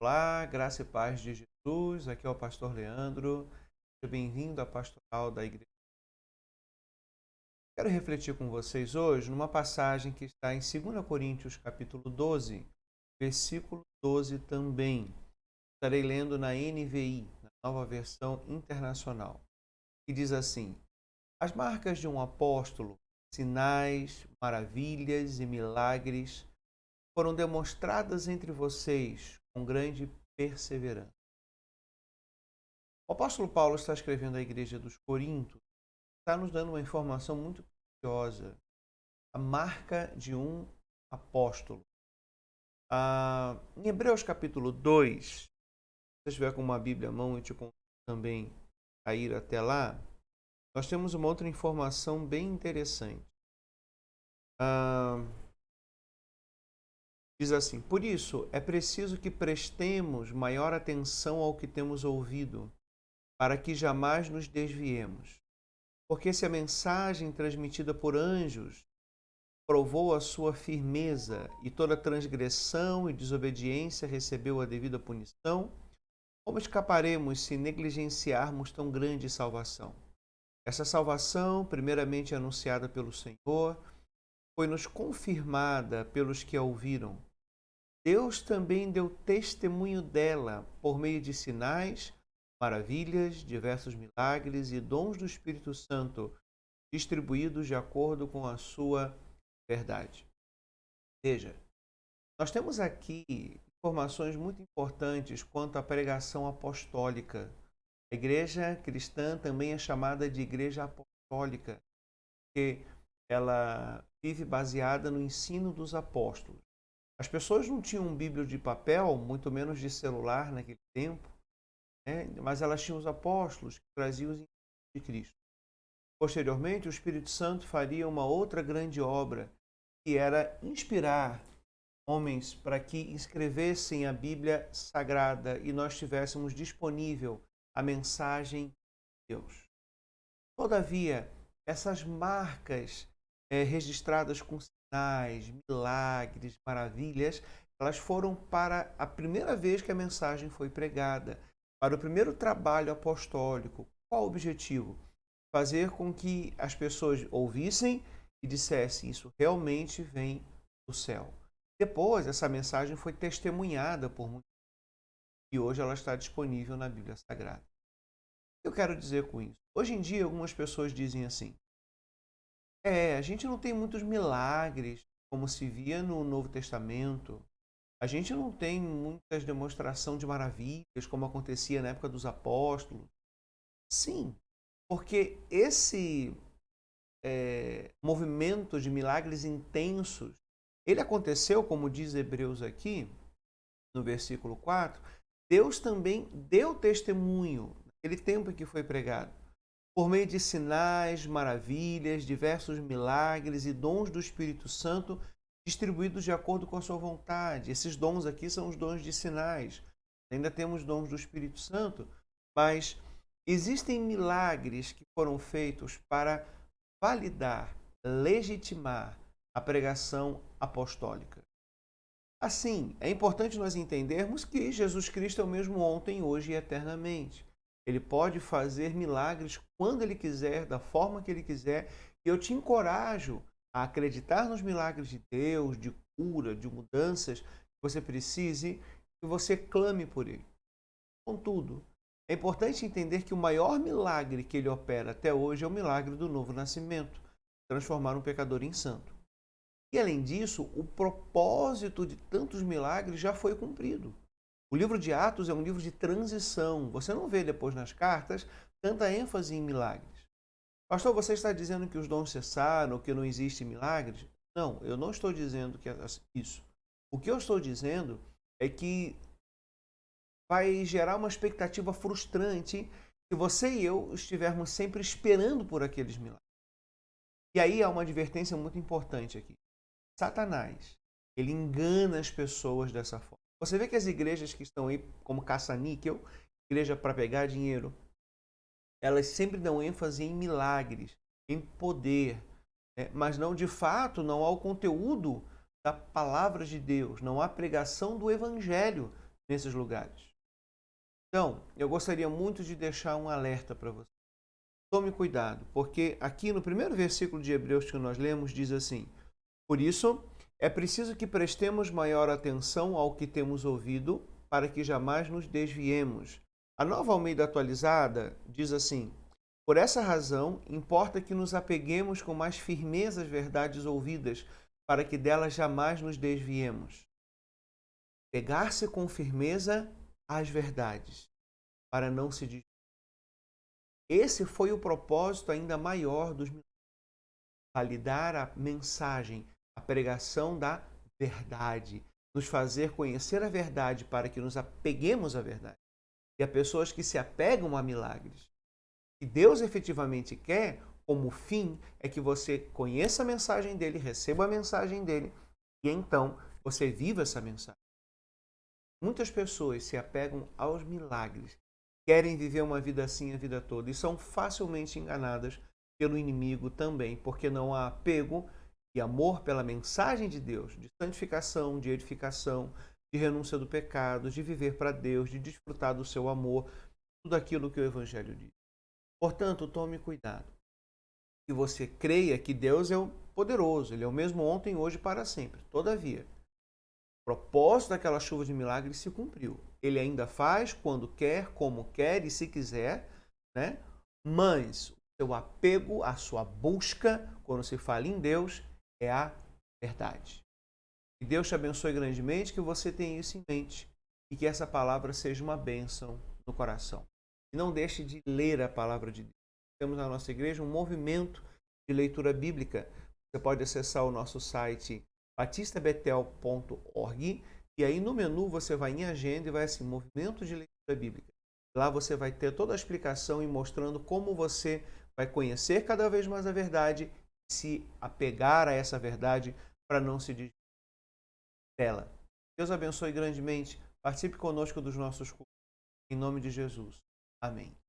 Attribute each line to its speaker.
Speaker 1: Olá, graça e paz de Jesus. Aqui é o pastor Leandro. Seja bem-vindo à pastoral da igreja. Quero refletir com vocês hoje numa passagem que está em 2 Coríntios, capítulo 12, versículo 12 também. Estarei lendo na NVI, na Nova Versão Internacional, que diz assim: As marcas de um apóstolo, sinais, maravilhas e milagres foram demonstradas entre vocês com grande perseverança. O apóstolo Paulo está escrevendo à igreja dos Coríntios, está nos dando uma informação muito preciosa, a marca de um apóstolo. Em Hebreus capítulo 2, se você estiver com uma Bíblia à mão, eu te convido também a ir até lá, nós temos uma outra informação bem interessante. Diz assim: Por isso, é preciso que prestemos maior atenção ao que temos ouvido, para que jamais nos desviemos. Porque se a mensagem transmitida por anjos provou a sua firmeza e toda transgressão e desobediência recebeu a devida punição, como escaparemos se negligenciarmos tão grande salvação? Essa salvação, primeiramente anunciada pelo Senhor, foi-nos confirmada pelos que a ouviram. Deus também deu testemunho dela por meio de sinais, maravilhas, diversos milagres e dons do Espírito Santo, distribuídos de acordo com a sua verdade. Veja, nós temos aqui informações muito importantes quanto à pregação apostólica. A igreja cristã também é chamada de igreja apostólica, porque ela vive baseada no ensino dos apóstolos. As pessoas não tinham Bíblia de papel, muito menos de celular naquele tempo, né? Mas elas tinham os apóstolos que traziam os ensinos de Cristo. Posteriormente, o Espírito Santo faria uma outra grande obra, que era inspirar homens para que escrevessem a Bíblia Sagrada e nós tivéssemos disponível a mensagem de Deus. Todavia, essas marcas registradas com sinais, milagres, maravilhas, elas foram para a primeira vez que a mensagem foi pregada, para o primeiro trabalho apostólico. Qual o objetivo? Fazer com que as pessoas ouvissem e dissessem: isso realmente vem do céu. Depois, essa mensagem foi testemunhada por muitos e hoje ela está disponível na Bíblia Sagrada. O que eu quero dizer com isso? Hoje em dia, algumas pessoas dizem assim: a gente não tem muitos milagres como se via no Novo Testamento. A gente não tem muitas demonstrações de maravilhas como acontecia na época dos apóstolos. Sim, porque esse movimento de milagres intensos, ele aconteceu, como diz Hebreus aqui, no versículo 4, Deus também deu testemunho naquele tempo em que foi pregado, por meio de sinais, maravilhas, diversos milagres e dons do Espírito Santo distribuídos de acordo com a sua vontade. Esses dons aqui são os dons de sinais. Ainda temos dons do Espírito Santo, mas existem milagres que foram feitos para validar, legitimar a pregação apostólica. Assim, é importante nós entendermos que Jesus Cristo é o mesmo ontem, hoje e eternamente. Ele pode fazer milagres quando Ele quiser, da forma que Ele quiser, e eu te encorajo a acreditar nos milagres de Deus, de cura, de mudanças que você precise, e você clame por Ele. Contudo, é importante entender que o maior milagre que Ele opera até hoje é o milagre do novo nascimento, transformar um pecador em santo. E além disso, o propósito de tantos milagres já foi cumprido. O livro de Atos é um livro de transição. Você não vê depois nas cartas tanta ênfase em milagres. Pastor, você está dizendo que os dons cessaram, que não existe milagres? Não, eu não estou dizendo que é isso. O que eu estou dizendo é que vai gerar uma expectativa frustrante se você e eu estivermos sempre esperando por aqueles milagres. E aí há uma advertência muito importante aqui. Satanás, ele engana as pessoas dessa forma. Você vê que as igrejas que estão aí como caça-níquel, igreja para pegar dinheiro, elas sempre dão ênfase em milagres, em poder, né? Mas não, de fato, não há o conteúdo da palavra de Deus, não há pregação do evangelho nesses lugares. Então, eu gostaria muito de deixar um alerta para você. Tome cuidado, porque aqui no primeiro versículo de Hebreus que nós lemos diz assim: por isso, é preciso que prestemos maior atenção ao que temos ouvido, para que jamais nos desviemos. A Nova Almeida Atualizada diz assim: por essa razão, importa que nos apeguemos com mais firmeza às verdades ouvidas, para que delas jamais nos desviemos. Pegar-se com firmeza às verdades, para não se desviar. Esse foi o propósito ainda maior dos milagres: validar a mensagem, a pregação da verdade, nos fazer conhecer a verdade para que nos apeguemos à verdade. E há pessoas que se apegam a milagres. E Deus efetivamente quer, como fim, é que você conheça a mensagem dele, receba a mensagem dele e então você viva essa mensagem. Muitas pessoas se apegam aos milagres, querem viver uma vida assim a vida toda e são facilmente enganadas pelo inimigo também, porque não há apego e amor pela mensagem de Deus, de santificação, de edificação, de renúncia do pecado, de viver para Deus, de desfrutar do seu amor, tudo aquilo que o Evangelho diz. Portanto, tome cuidado. Que você creia que Deus é o poderoso, Ele é o mesmo ontem, hoje e para sempre. Todavia, o propósito daquela chuva de milagres se cumpriu. Ele ainda faz quando quer, como quer e se quiser, né? Mas o seu apego, a sua busca, quando se fala em Deus, é a verdade. Que Deus te abençoe grandemente, que você tenha isso em mente e que essa palavra seja uma bênção no coração. E não deixe de ler a palavra de Deus. Temos na nossa igreja um movimento de leitura bíblica. Você pode acessar o nosso site batistabetel.org e aí no menu você vai em agenda e vai assim, movimento de leitura bíblica. Lá você vai ter toda a explicação e mostrando como você vai conhecer cada vez mais a verdade e se apegar a essa verdade para não se desviar dela. Deus abençoe grandemente. Participe conosco dos nossos cultos. Em nome de Jesus. Amém.